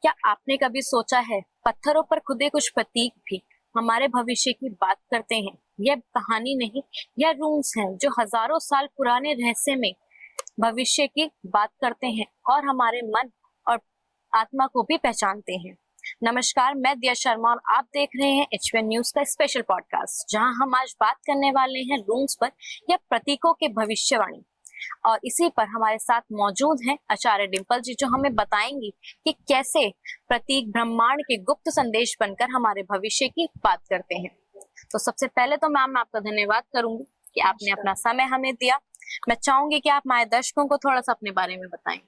क्या आपने कभी सोचा है पत्थरों पर खुदे कुछ प्रतीक भी हमारे भविष्य की बात करते हैं? यह कहानी नहीं, यह रून्स हैं जो हजारों साल पुराने रहस्य में भविष्य की बात करते हैं और हमारे मन और आत्मा को भी पहचानते हैं। नमस्कार, मैं दिया शर्मा और आप देख रहे हैं एचवीएन न्यूज का स्पेशल पॉडकास्ट, जहां हम आज बात करने वाले हैं रून्स पर या प्रतीकों के भविष्यवाणी। और इसी पर हमारे साथ मौजूद हैं आचार्य डिम्पल जी, जो हमें बताएंगी कि कैसे प्रतीक ब्रह्मांड के गुप्त संदेश बनकर हमारे भविष्य की बात करते हैं। तो सबसे पहले तो मैम मैं आपका धन्यवाद करूंगी कि आपने अपना समय हमें दिया। मैं चाहूंगी कि आप हमारे दर्शकों को थोड़ा सा अपने बारे में बताएं।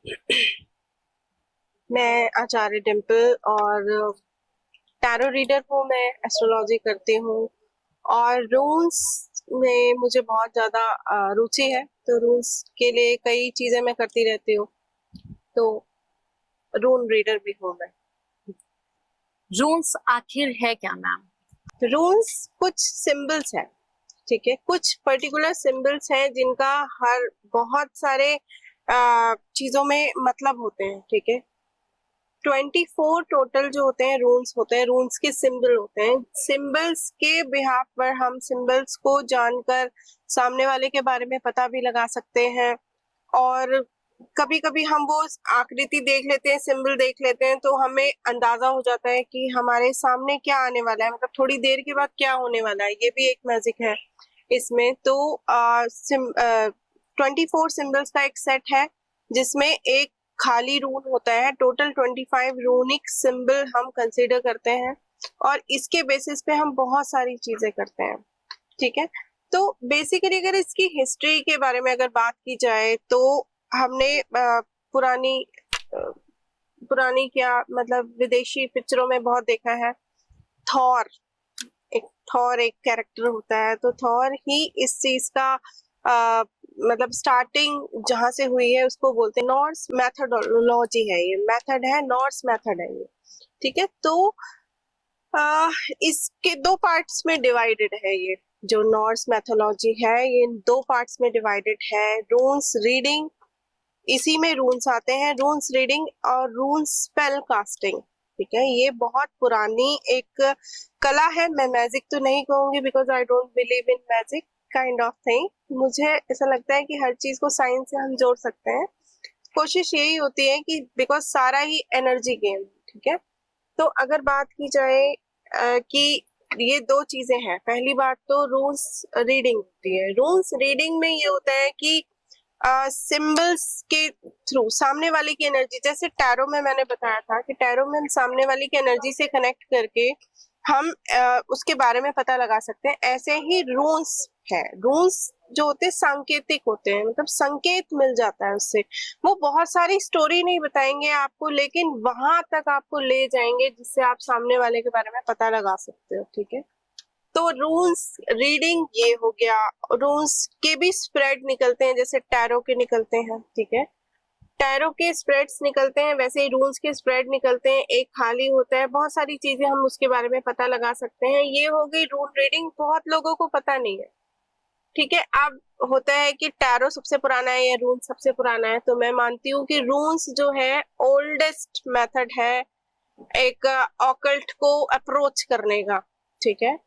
मैं आचार्य डिम्पल और टैरो रीडर हूँ। मैं एस्ट्रोलॉजी करती हूँ और रून्स में मुझे बहुत ज़्यादा रुचि है, तो रून्स के लिए कई चीज़ें मैं करती रहती हूँ, तो रून रीडर भी हूँ मैं। रून्स आखिर है क्या मैम? रून्स कुछ सिंबल्स हैं, ठीक है, कुछ पर्टिकुलर सिंबल्स हैं जिनका हर बहुत सारे चीज़ों में मतलब होते हैं, ठीक है। 24 टोटल जो होते हैं रून्स होते हैं, रून्स के सिंबल होते हैं। सिंबल्स के बिहाफ पर हम सिंबल्स को जानकर सामने वाले के बारे में पता भी लगा सकते हैं, और कभी कभी हम वो आकृति देख लेते हैं, सिंबल देख लेते हैं, तो हमें अंदाजा हो जाता है कि हमारे सामने क्या आने वाला है, मतलब थोड़ी देर के बाद क्या होने वाला है। ये भी एक मैजिक है इसमें। तो 24 सिंबल्स का एक सेट है जिसमें एक खाली रून होता है। टोटल 25 रूनिक सिंबल हम कंसीडर करते हैं और इसके बेसिस पे हम बहुत सारी चीजें करते हैं, ठीक है। तो बेसिकली अगर इसकी हिस्ट्री के बारे में अगर बात की जाए तो हमने पुरानी क्या मतलब विदेशी पिक्चरों में बहुत देखा है। थॉर एक कैरेक्टर होता है, तो थॉर ही इस चीज का मतलब स्टार्टिंग जहां से हुई है उसको बोलते हैं नॉर्स मैथडोलॉजी है, ये मेथड है, नॉर्स मेथड है ये, ठीक है। तो इसके दो पार्ट्स में डिवाइडेड है। ये जो नॉर्स मैथोलॉजी है ये दो पार्ट्स में डिवाइडेड है। रून्स रीडिंग, इसी में रून्स आते हैं, रून्स रीडिंग और रून्स स्पेल कास्टिंग, ठीक है। ये बहुत पुरानी एक कला है। मैं मैजिक तो नहीं कहूंगी because I don't believe in magic kind of thing. मुझे ऐसा लगता है कि हर चीज को साइंस से हम जोड़ सकते हैं। कोशिश यही होती है कि बिकॉज सारा ही एनर्जी गेम, ठीक है। तो अगर बात की जाए कि ये दो चीजें हैं, पहली बात तो रून्स रीडिंग होती है। रून्स रीडिंग में ये होता है कि सिंबल्स के थ्रू सामने वाले की एनर्जी, जैसे टैरो में मैंने बताया था कि टैरो में हम सामने वाले की एनर्जी से कनेक्ट करके हम उसके बारे में पता लगा सकते हैं। ऐसे ही रून्स है, रून्स जो होते हैं सांकेतिक होते हैं, मतलब संकेत मिल जाता है उससे। वो बहुत सारी स्टोरी नहीं बताएंगे आपको, लेकिन वहां तक आपको ले जाएंगे जिससे आप सामने वाले के बारे में पता लगा सकते हो, ठीक है। तो रून्स रीडिंग ये हो गया। रून्स के भी स्प्रेड निकलते हैं, जैसे टैरो के निकलते हैं, ठीक है। टैरो के स्प्रेड्स निकलते हैं, वैसे ही रून्स के स्प्रेड निकलते हैं। एक खाली होता है, बहुत सारी चीजें हम उसके बारे में पता लगा सकते हैं। ये हो गई रून रीडिंग, बहुत लोगों को पता नहीं है, ठीक है। अब होता है कि टैरो सबसे पुराना है या रून सबसे पुराना है, तो मैं मानती हूँ कि रून्स जो है ओल्डेस्ट मेथड है एक ऑकल्ट को अप्रोच करने का, ठीक है।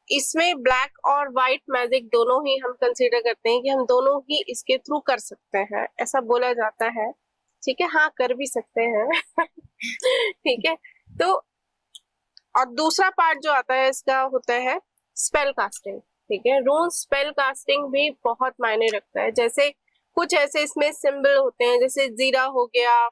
इसमें ब्लैक और व्हाइट मैजिक दोनों ही हम कंसीडर करते हैं कि हम दोनों ही इसके थ्रू कर सकते हैं, ऐसा बोला जाता है, ठीक है। हाँ, कर भी सकते हैं ठीक है। तो और दूसरा पार्ट जो आता है इसका होता है स्पेल कास्टिंग, ठीक है। रून स्पेल कास्टिंग भी बहुत मायने रखता है। जैसे कुछ ऐसे इसमें सिंबल होते हैं, जैसे जीरा हो गया,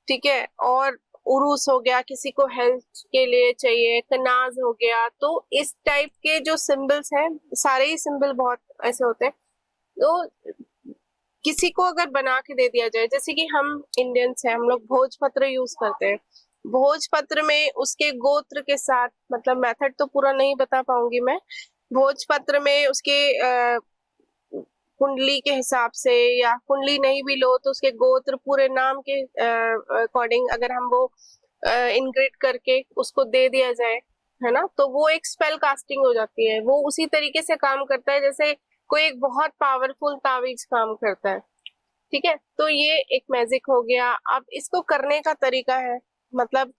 ठीक है, और उरूस हो गया, किसी को हेल्थ के लिए चाहिए, कनाज हो गया। तो इस टाइप के जो सिंबल्स हैं, सारे ही सिंबल बहुत ऐसे होते हैं। तो किसी को अगर बना के दे दिया जाए, जैसे कि हम इंडियंस हैं, हम लोग भोजपत्र यूज करते हैं। भोजपत्र में उसके गोत्र के साथ, मतलब मेथड तो पूरा नहीं बता पाऊंगी मैं, भोजपत्र में उसके कुंडली के हिसाब से, या कुंडली नहीं भी लो तो उसके गोत्र पूरे नाम के अकॉर्डिंग अगर हम वो इनग्रिड करके उसको दे दिया जाए, है ना, तो वो एक स्पेल कास्टिंग हो जाती है। वो उसी तरीके से काम करता है जैसे कोई एक बहुत पावरफुल तावीज काम करता है, ठीक है। तो ये एक मैजिक हो गया। अब इसको करने का तरीका है, मतलब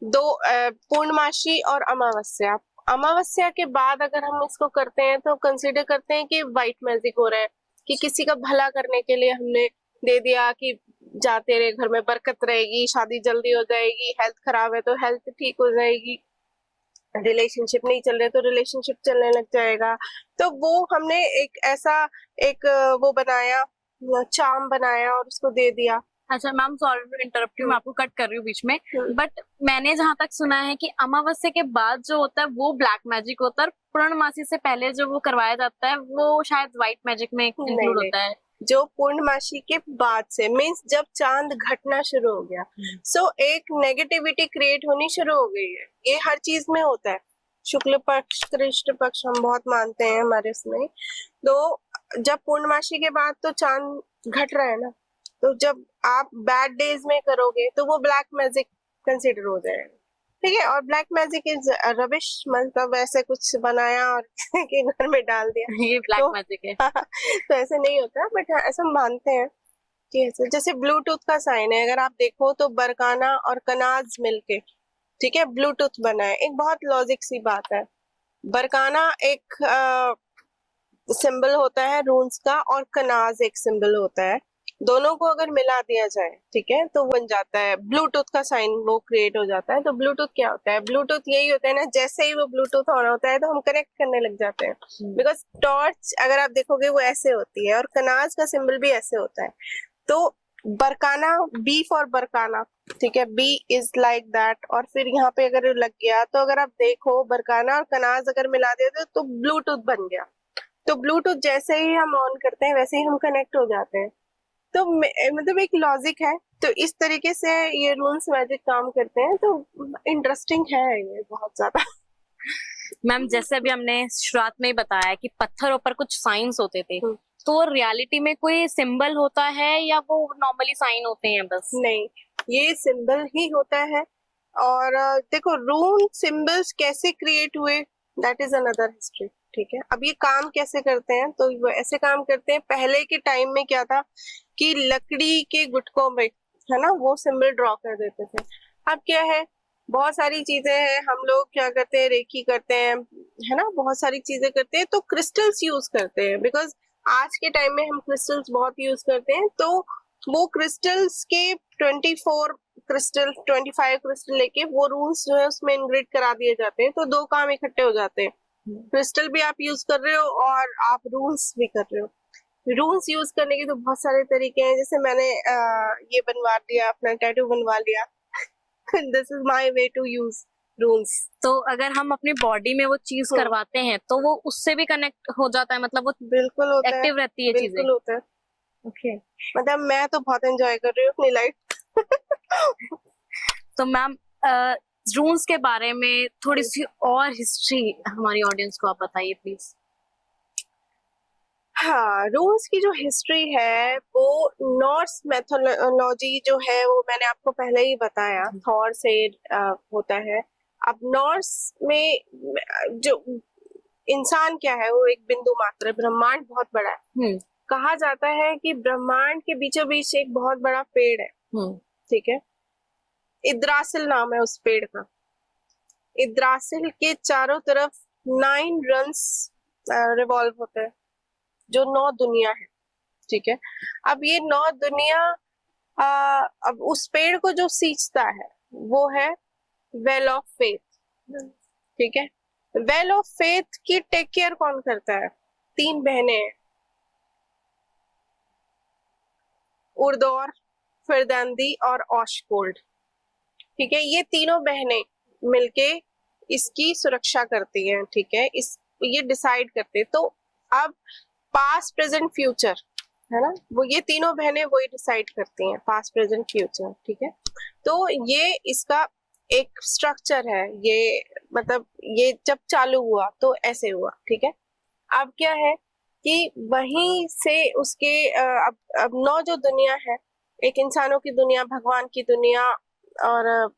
दो पूर्णमासी और अमावस्या। अमावस्या के बाद अगर हम इसको करते हैं तो कंसीडर करते हैं कि वाइट मैजिक हो रहा है, कि किसी का भला करने के लिए हमने दे दिया कि जा तेरे घर में बरकत रहेगी, शादी जल्दी हो जाएगी, हेल्थ खराब है तो हेल्थ ठीक हो जाएगी, रिलेशनशिप नहीं चल रहे तो रिलेशनशिप चलने लग जाएगा। तो वो हमने एक ऐसा एक वो बनाया, चार्म बनाया और उसको दे दिया। अच्छा ma'am, sorry to interrupt you, मैं आपको कट कर रही हूँ बीच में, बट मैंने जहाँ तक सुना है कि अमावस्या के बाद जो होता है वो ब्लैक मैजिक होता है, और पूर्णमासी से पहले जो वो करवाया जाता है वो शायद व्हाइट मैजिक में इंक्लूड होता है। जो पूर्णमासी के बाद से मीन्स जब चांद घटना शुरू हो गया, सो एक नेगेटिविटी क्रिएट होनी शुरू हो गई है। ये हर चीज में होता है, शुक्ल पक्ष कृष्ण पक्ष हम बहुत मानते हैं हमारे इसमें। तो जब पूर्णमासी के बाद तो चांद घट रहा है ना, तो जब आप बैड डेज में करोगे तो वो ब्लैक मैजिक कंसिडर हो जाएगा, ठीक है। और ब्लैक मैजिक इज रबिश, मतलब ऐसे कुछ बनाया और के घर में डाल दिया, ये ब्लैक मैजिक है। तो ऐसे नहीं होता, बट ऐसा मानते हैं कि ऐसे। जैसे ब्लूटूथ का साइन है, अगर आप देखो तो बरकाना और कनाज मिलके, ठीक है, ब्लूटूथ बना है। एक बहुत लॉजिक सी बात है। बरकाना एक सिंबल होता है रून्स का, और कनाज एक सिंबल होता है। दोनों को अगर मिला दिया जाए, ठीक है, तो बन जाता है ब्लूटूथ का साइन, वो क्रिएट हो जाता है। तो ब्लूटूथ क्या होता है? ब्लूटूथ यही होता है ना, जैसे ही वो ब्लूटूथ ऑन होता है तो हम कनेक्ट करने लग जाते हैं। बिकॉज टॉर्च अगर आप देखोगे वो ऐसे होती है, और कनाज का सिंबल भी ऐसे होता है। तो बरकाना, बी फॉर बरकाना, ठीक है, बी इज लाइक दैट। और फिर यहाँ पे अगर लग गया तो अगर आप देखो बरकाना और कनाज अगर मिला देते तो ब्लूटूथ बन गया। तो ब्लूटूथ जैसे ही हम ऑन करते हैं वैसे ही हम कनेक्ट हो जाते हैं। तो मतलब एक लॉजिक है। तो इस तरीके से ये रूल्स मैजिक काम करते हैं। तो इंटरेस्टिंग है ये बहुत ज्यादा। मैम जैसे अभी हमने शुरुआत में ही बताया कि पत्थरों पर कुछ साइंस होते थे, तो रियलिटी में कोई सिंबल होता है या वो नॉर्मली साइन होते हैं बस? नहीं, ये सिंबल ही होता है। और देखो रून सिंबल्स कैसे क्रिएट हुए, दैट इज अनदर हिस्ट्री, ठीक है। अब ये काम कैसे करते हैं, तो वो ऐसे काम करते हैं। पहले के टाइम में क्या था कि लकड़ी के गुटकों में, है ना, वो सिंबल ड्रॉ कर देते थे। अब क्या है, बहुत सारी चीजें हैं, हम लोग क्या करते हैं, रेकी करते हैं, है ना, बहुत सारी चीजें करते हैं। तो क्रिस्टल्स यूज करते हैं, बिकॉज आज के टाइम में हम क्रिस्टल्स बहुत यूज करते हैं। तो वो क्रिस्टल्स के 24 क्रिस्टल, 25 क्रिस्टल लेके वो रून्स जो है उसमें इनग्रेड करा दिए जाते हैं। तो दो काम इकट्ठे हो जाते हैं, क्रिस्टल भी आप यूज कर रहे हो और आप रून्स भी कर रहे हो। रून्स यूज करने के तो बहुत सारे तरीके हैं। जैसे मैंने ये बनवा लिया, अपना टैटू बनवा लिया। This is my way to use runes. तो अगर हम अपनी बॉडी में वो चीज करवाते हैं तो वो उससे भी कनेक्ट हो जाता है, मतलब वो बिल्कुल होता एक्टिव रहती है चीजें? बिल्कुल होता है। ओके, मतलब मैं तो बहुत एंजॉय कर रही हूँ अपनी लाइफ। तो मैम रून्स के बारे में थोड़ी सी और हिस्ट्री हमारी ऑडियंस को आप बताइए प्लीज। हाँ, रून्स की जो हिस्ट्री है वो नॉर्स मैथोलॉजी जो है वो मैंने आपको पहले ही बताया, थॉर से होता है। अब नॉर्स में जो इंसान क्या है, वो एक बिंदु मात्र है, ब्रह्मांड बहुत बड़ा है। कहा जाता है कि ब्रह्मांड के बीचों बीच एक बहुत बड़ा पेड़ है, ठीक है, इद्रासिल नाम है उस पेड़ का। इद्रासिल के चारों तरफ 9 रन्स रिवॉल्व होते हैं, जो 9 दुनिया है, ठीक है। अब ये 9 दुनिया अब उस पेड़ को जो सींचता है वो है वेल ऑफ फेथ, ठीक है। वेल ऑफ फेथ की टेक केयर कौन करता है? 3 बहनें हैं, उर्दौर, फिरदंदी और ऑशकोल्ड, ठीक है। ये तीनों बहनें मिलके इसकी सुरक्षा करती हैं, ठीक है। इस ये डिसाइड करते हैं। तो अब पास्ट प्रेजेंट फ्यूचर, है ना, वो ये तीनों बहनें वही डिसाइड करती हैं, पास्ट प्रेजेंट फ्यूचर, ठीक है। तो ये इसका एक स्ट्रक्चर है। ये मतलब ये जब चालू हुआ तो ऐसे हुआ, ठीक है। अब क्या है कि वहीं से उसके अब 9 जो दुनिया है, एक इंसानों की दुनिया, भगवान की दुनिया, और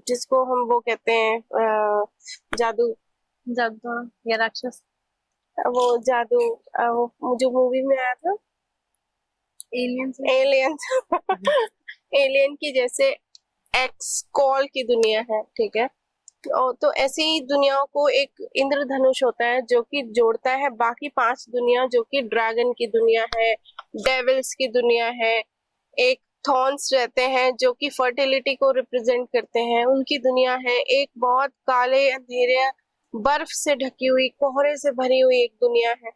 जिसको हम वो कहते हैं जादू या राक्षस, वो जादू, वो जो मूवी में आया था एलियंस एलियन एलियन की जैसे एक्स कॉल की दुनिया है, ठीक है। तो ऐसी ही दुनियाओं को एक इंद्रधनुष होता है जो कि जोड़ता है बाकी 5 दुनिया, जो कि ड्रैगन की दुनिया है, डेविल्स की दुनिया है, एक थॉर्न्स रहते हैं जो कि फर्टिलिटी को रिप्रेजेंट करते हैं, उनकी दुनिया है, एक बहुत काले अंधेरे बर्फ से ढकी हुई कोहरे से भरी हुई एक दुनिया है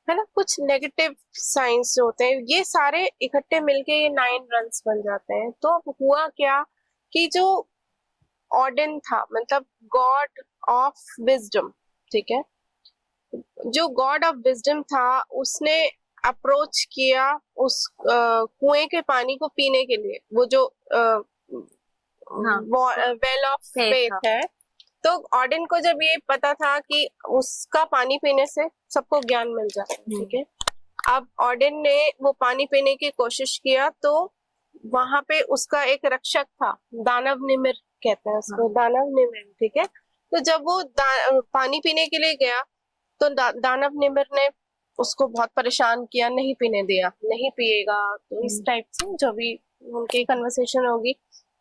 ना। कुछ नेगेटिव साइंस होते हैं, ये सारे इकट्ठे मिलके ये 9 रन्स बन जाते हैं। तो अब हुआ क्या कि जो ऑडिन था, मतलब गॉड ऑफ विजडम, ठीक है, जो गॉड ऑफ विजडम था उसने अप्रोच किया उस कुएं के पानी को पीने के लिए, वो जो हाँ, वेल ऑफ फेथ है। तो ऑडिन को जब ये पता था कि उसका पानी पीने से सबको ज्ञान मिल जाता है, ठीक है, अब ऑडिन ने वो पानी पीने की कोशिश किया, तो वहां पे उसका एक रक्षक था, दानव निमिर कहते हैं उसको, दानव निमिर, ठीक है। तो जब वो पानी पीने के लिए गया तो दानव निमिर ने उसको बहुत परेशान किया, नहीं पीने दिया, नहीं पिएगा, तो इस टाइप से जो भी उनकी कन्वर्सेशन होगी।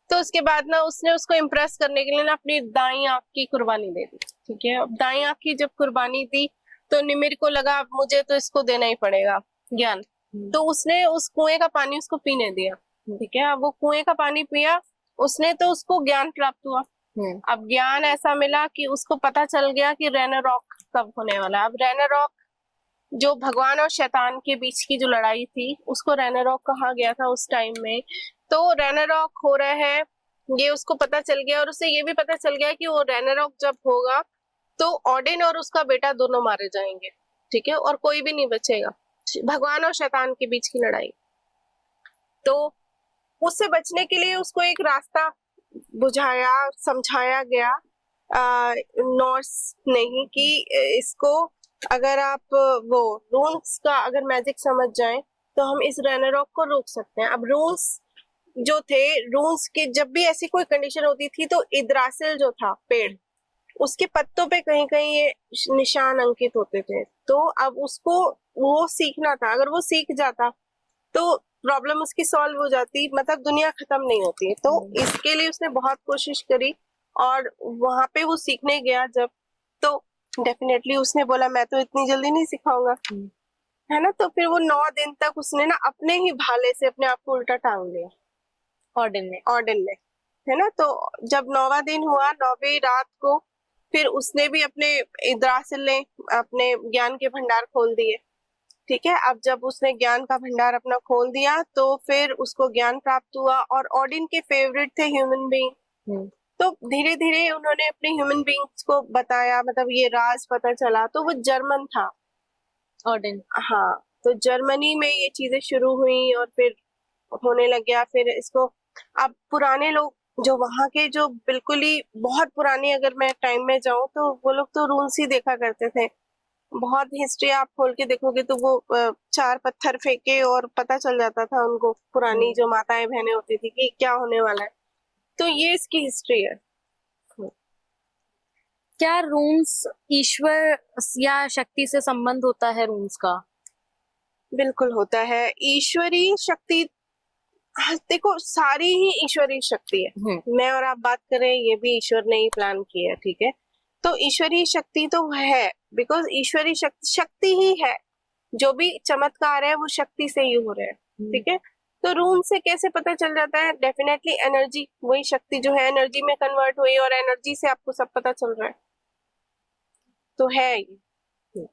तो उसके बाद ना उसने उसको इम्प्रेस करने के लिए ना अपनी दाई आंख की कुर्बानी दे दी, ठीक है। अब दाई आंख की जब कुर्बानी दी तो निमिर को लगा मुझे तो इसको देना ही पड़ेगा ज्ञान, तो उसने उस कुएं का पानी उसको पीने दिया, ठीक है। अब वो कुएं का पानी पिया उसने, तो उसको ज्ञान प्राप्त हुआ। अब ज्ञान ऐसा मिला कि उसको पता चल गया कि रैग्नारॉक कब होने वाला है। अब रैग्नारॉक जो भगवान और शैतान के बीच की जो लड़ाई थी उसको रैग्नारॉक कहा गया था उस टाइम में। तो रैग्नारॉक हो रहा है ये उसको पता चल गया, और उसे ये भी पता चल गया कि वो रैग्नारॉक जब होगा तो ऑडिन और उसका बेटा दोनों मारे जाएंगे, ठीक है, और कोई भी नहीं बचेगा, भगवान और शैतान के बीच की लड़ाई। तो उससे बचने के लिए उसको एक रास्ता बुझाया, समझाया गया नॉर्स ने ही कि इसको अगर आप वो रून्स का अगर मैजिक समझ जाएं तो हम इस रैग्नारॉक को रोक सकते हैं। अब रून्स जो थे, रून्स के जब भी ऐसी कोई कंडीशन होती थी तो इद्रासिल जो था पेड़, उसके पत्तों पे कहीं कहीं ये निशान अंकित होते थे। तो अब उसको वो सीखना था, अगर वो सीख जाता तो प्रॉब्लम उसकी सॉल्व हो जाती, मतलब दुनिया खत्म नहीं होती। तो इसके लिए उसने बहुत कोशिश करी, और वहां पे वो सीखने गया जब, तो डेफिनेटली उसने बोला मैं तो इतनी जल्दी नहीं सिखाऊंगा, है ना। तो फिर वो 9 दिन तक उसने ना अपने ही भाले से अपने आप को उल्टा टांग लिया, ऑडिन ने, है ना। तो जब 9वां दिन हुआ, 9वीं रात को, फिर उसने भी अपने इद्रासिल ने अपने ज्ञान के भंडार खोल दिए, ठीक है। अब जब उसने ज्ञान का भंडार अपना खोल दिया तो फिर उसको ज्ञान प्राप्त हुआ, और ऑडिन के फेवरेट थे ह्यूमन बीइंग। तो धीरे धीरे उन्होंने अपने ह्यूमन बीइंग्स को बताया, मतलब ये राज पता चला। तो वो जर्मन था ऑडिन, हाँ। तो जर्मनी में ये चीजें शुरू हुई और फिर होने लग गया। फिर इसको अब पुराने लोग जो वहाँ के, जो बिल्कुल ही बहुत पुरानी अगर मैं टाइम में जाऊं तो वो लोग तो रूल्स ही देखा करते थे। बहुत हिस्ट्री आप खोल के देखोगे तो वो 4 पत्थर फेंके और पता चल जाता था उनको, पुरानी जो माताएं बहनें होती थी, कि क्या होने वाला है। तो ये इसकी हिस्ट्री है। क्या रून्स ईश्वर या शक्ति से संबंध होता है रून्स का? बिल्कुल होता है, ईश्वरीय शक्ति। देखो सारी ही ईश्वरीय शक्ति है। मैं और आप बात करें, ये भी ईश्वर ने ही प्लान किया है, ठीक है। तो ईश्वरीय शक्ति तो है, बिकॉज ईश्वरीय शक्ति ही है, जो भी चमत्कार है वो शक्ति से ही हो रहा है, ठीक है। तो रूम से कैसे पता चल जाता है? डेफिनेटली एनर्जी, वही शक्ति जो है एनर्जी में कन्वर्ट हुई, और एनर्जी से आपको सब पता चल रहा है, तो है ये।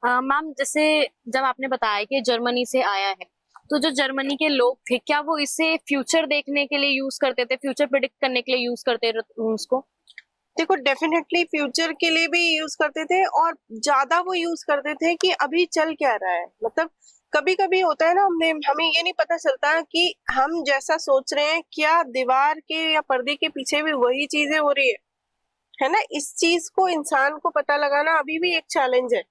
मैम, जैसे जब आपने बताया कि जर्मनी से आया है, तो जो जर्मनी के लोग थे, क्या वो इसे फ्यूचर देखने के लिए यूज करते थे, फ्यूचर प्रिडिक्ट करने के लिए यूज करते रून्स को? देखो डेफिनेटली फ्यूचर के लिए भी यूज करते थे, और ज्यादा वो यूज करते थे कि अभी चल क्या रहा है। मतलब कभी कभी होता है ना, हमें ये नहीं पता चलता कि हम जैसा सोच रहे हैं क्या दीवार के या पर्दे के पीछे भी वही चीजें हो रही है ना। इस चीज को इंसान को पता लगाना अभी भी एक चैलेंज है।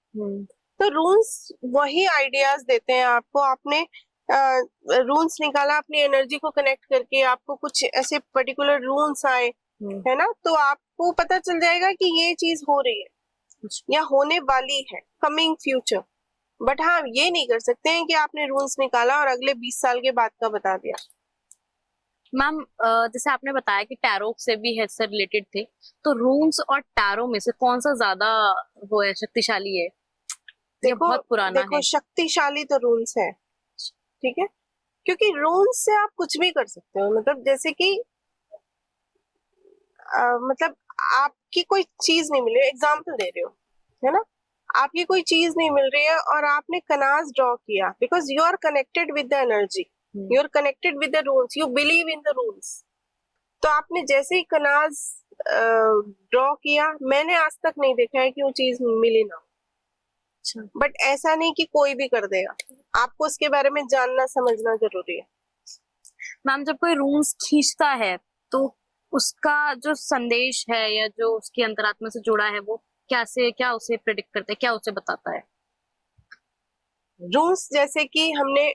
तो रून्स वही आइडियाज देते हैं आपको। आपने रून्स निकाला अपनी एनर्जी को कनेक्ट करके, आपको कुछ ऐसे पर्टिकुलर रून्स आए, है ना, तो आपको पता चल जाएगा कि ये चीज हो रही है या होने वाली है, कमिंग फ्यूचर। बट हाँ, ये नहीं कर सकते हैं कि आपने रूल्स निकाला और अगले 20 साल के बाद का बता दिया। मैम जैसे आपने बताया कि टैरो से भी हेल्थ से रिलेटेड थे, तो रून्स और टैरो में से कौन सा ज्यादा वो है, शक्तिशाली है? ये देखो बहुत पुराना देखो है। शक्तिशाली तो रून्स है, ठीक है, क्योंकि रून्स से आप कुछ भी कर सकते हो। मतलब जैसे कि मतलब आपकी कोई चीज नहीं मिल रही, एग्जाम्पल दे रही हो, है ना, आपकी कोई चीज नहीं मिल रही है और आपने कनाज ड्रॉ किया, because you are connected with the energy, you are connected with the rules, you believe in the rules. तो आपने जैसे ही कनाज ड्रॉ किया, मैंने आज तक नहीं देखा है कि वो चीज मिली ना, अच्छा बट ऐसा नहीं कि कोई भी कर देगा, आपको उसके बारे में जानना समझना जरूरी है। मैम, जब कोई रून्स खींचता है तो उसका जो संदेश है या जो उसकी अंतरात्मा से जुड़ा है वो क्या उसे प्रेडिक्ट करता है, क्या उसे बताता है? रूल्स जैसे कि हमने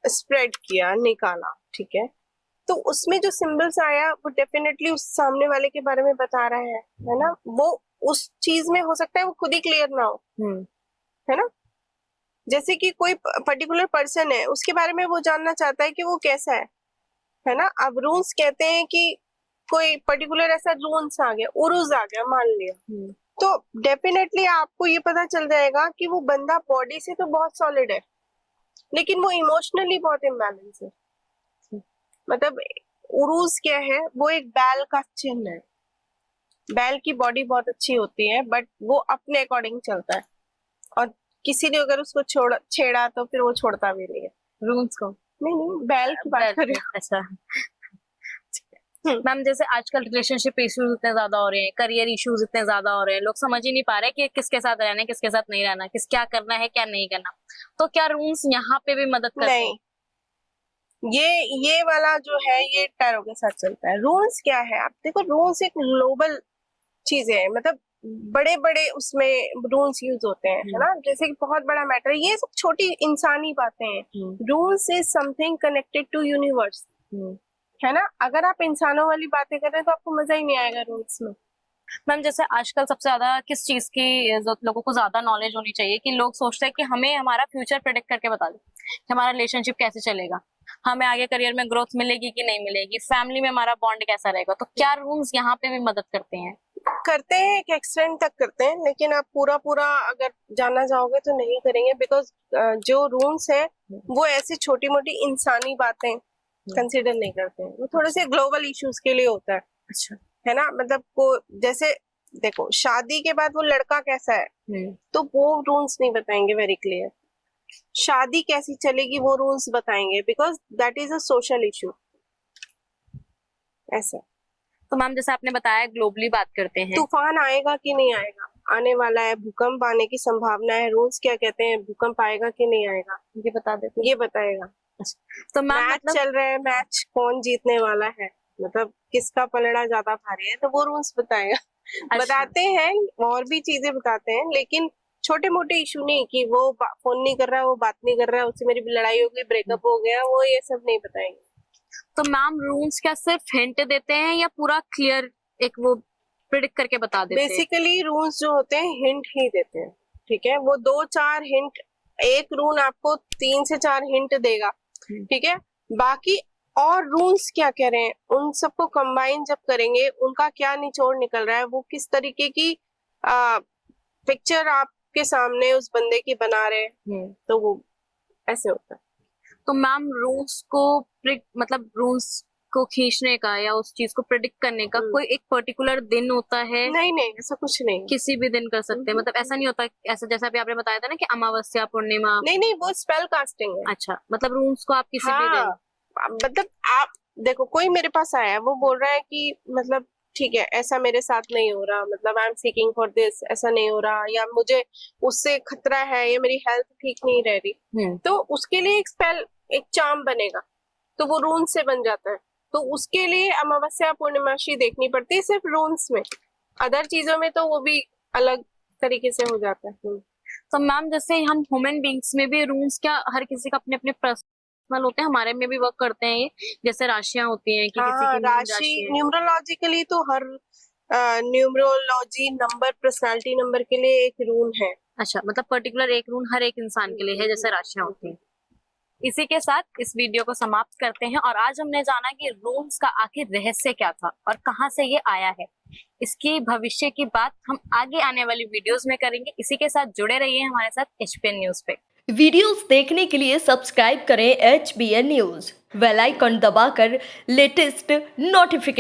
स्प्रेड किया, निकाला, ठीक है, तो उसमें जो सिंबल्स आया वो डेफिनेटली उस सामने वाले के बारे में बता रहा है ना। वो उस चीज में हो सकता है वो खुद ही क्लियर ना हो, है ना। जैसे कि कोई पर्टिकुलर पर्सन है, उसके बारे में वो जानना चाहता है कि वो कैसा है ना। अब रूल्स कहते हैं कि कोई पर्टिकुलर ऐसा रूल्स आ गया, उरुज आ गया मान लिया, तो डेफिनेटली आपको ये पता चल जाएगा कि वो बंदा बॉडी से तो बहुत सॉलिड है, लेकिन वो इमोशनली बहुत इम्बैलेंस है। मतलब उरूज क्या है, वो एक बैल का चिन्ह है। बैल की बॉडी बहुत अच्छी होती है, बट वो अपने अकॉर्डिंग चलता है, और किसी ने अगर उसको छेड़ा तो फिर वो छोड़ता भी नहीं है। रून्स को? नहीं नहीं, बैल की बात कर रही हूँ। अच्छा मैम, जैसे आजकल रिलेशनशिप इश्यूज इतने ज्यादा हो रहे हैं, करियर इश्यूज इतने ज्यादा हो रहे हैं, लोग समझ ही नहीं पा रहे कि किसके साथ रहना है, किसके साथ नहीं रहना, क्या करना है क्या नहीं करना, तो क्या रूल्स यहाँ पे भी मदद करते हैं? नहीं, ये वाला जो है ये टैरो के साथ चलता है। रूल्स क्या है, आप देखो, रूल्स एक ग्लोबल चीज है, मतलब बड़े बड़े उसमें रूल्स यूज होते हैं, है ना, जैसे कि बहुत बड़ा मैटर, ये सब छोटी इंसानी बातें हैं। Rules is something connected to universe, है ना। अगर आप इंसानों वाली बातें कर रहे हैं तो आपको मजा ही नहीं आएगा रूल्स में। मैम, जैसे आजकल सबसे ज्यादा किस चीज की लोगों को ज्यादा नॉलेज होनी चाहिए कि लोग सोचते हैं कि हमें हमारा फ्यूचर प्रेडिक्ट करके बता दे कि हमारा रिलेशनशिप कैसे चलेगा, हमें आगे करियर में ग्रोथ मिलेगी कि नहीं मिलेगी, फैमिली में हमारा बॉन्ड कैसा रहेगा, तो क्या रूल्स यहाँ पे भी मदद करते हैं? करते हैं, एक एक्सटेंड तक करते हैं, लेकिन आप पूरा पूरा अगर जानना चाहोगे तो नहीं करेंगे, बिकॉज जो रूल्स है वो ऐसी छोटी मोटी इंसानी बातें कंसिडर नहीं करते हैं, वो थोड़े से ग्लोबल इश्यूज के लिए होता है। अच्छा, है ना, मतलब को जैसे देखो, शादी के बाद वो लड़का कैसा है तो वो रूल्स नहीं बताएंगे वेरी क्लियर, शादी कैसी चलेगी वो रूल्स बताएंगे, because that is a social issue. ऐसा तो मैम, जैसे आपने बताया ग्लोबली बात करते हैं, तूफान आएगा कि नहीं आएगा, आने वाला है, भूकंप आने की संभावना है, रूल्स क्या कहते हैं, भूकंप आएगा कि नहीं आएगा, ये बता देते ये बताएगा। तो मैम मैच मतलब चल रहा है, मैच कौन जीतने वाला है, मतलब किसका पलड़ा ज्यादा भारी है, तो वो रूल्स बताएगा। बताते हैं, और भी चीजें बताते हैं, लेकिन छोटे मोटे इशू नहीं कि वो फोन नहीं कर रहा है, वो बात नहीं कर रहा है, उससे मेरी लड़ाई हो गई, ब्रेकअप हो गया, वो ये सब नहीं बताएंगे। तो मैम, रूल्स क्या सिर्फ हिंट देते हैं या पूरा क्लियर एक वो प्रिडिक्ट करके बता देते हैं? बेसिकली रूल्स जो होते हैं हिंट ही देते हैं, ठीक है, वो 2-4 हिंट, एक रूल आपको 3 से 4 हिंट देगा, ठीक है, बाकी और रूल्स क्या कह रहे हैं उन सबको कंबाइन जब करेंगे, उनका क्या निचोड़ निकल रहा है, वो किस तरीके की पिक्चर आपके सामने उस बंदे की बना रहे हैं, तो वो ऐसे होता है। तो मैम, रूल्स को मतलब रूल्स को खींचने का या उस चीज को प्रिडिक्ट करने का कोई एक पर्टिकुलर दिन होता है? नहीं नहीं, ऐसा कुछ नहीं, किसी भी दिन कर सकते हैं, मतलब ऐसा नहीं होता ऐसा जैसा अभी आपने बताया था ना कि अमावस्या पूर्णिमा? नहीं नहीं, वो स्पेल कास्टिंग है। अच्छा, मतलब रूल्स को आप किसी भी दिन? मतलब आप देखो, कोई मेरे पास आया, वो बोल रहा है कि मतलब ठीक है, ऐसा मेरे साथ नहीं हो रहा, मतलब I am seeking for this, ऐसा नहीं हो रहा, या मुझे उससे खतरा है, या मेरी हेल्थ ठीक नहीं रह रही, तो उसके लिए एक स्पेल, एक चार्म बनेगा, तो वो रून से बन जाता है। तो उसके लिए अमावस्या पूर्णिमाशी देखनी पड़ती है सिर्फ रून्स में, अदर चीजों में तो वो भी अलग तरीके से हो जाता है। तो मैम, जैसे हम ह्यूमन बींग्स में भी रूल्स क्या हर किसी का अपने अपने पर्सनल होते हैं, हमारे में भी वर्क करते हैं ये, जैसे राशियां होती हैं कि किसी की राशि न्यूमरोलॉजिकली तो हर न्यूमरोलॉजी नंबर, पर्सनालिटी नंबर के लिए एक रून है। अच्छा, मतलब पर्टिकुलर एक रून हर एक इंसान के लिए है, जैसे राशियां होती हैं। इसी के साथ इस वीडियो को समाप्त करते हैं और आज हमने जाना कि रून्स का आखिर रहस्य क्या था और कहां से ये आया है। इसकी भविष्य की बात हम आगे आने वाली वीडियोस में करेंगे। इसी के साथ जुड़े रहिए हमारे साथ HBN न्यूज पे। वीडियोस देखने के लिए सब्सक्राइब करें HBN न्यूज, बेल आइकन दबाकर लेटेस्ट नोटिफिकेशन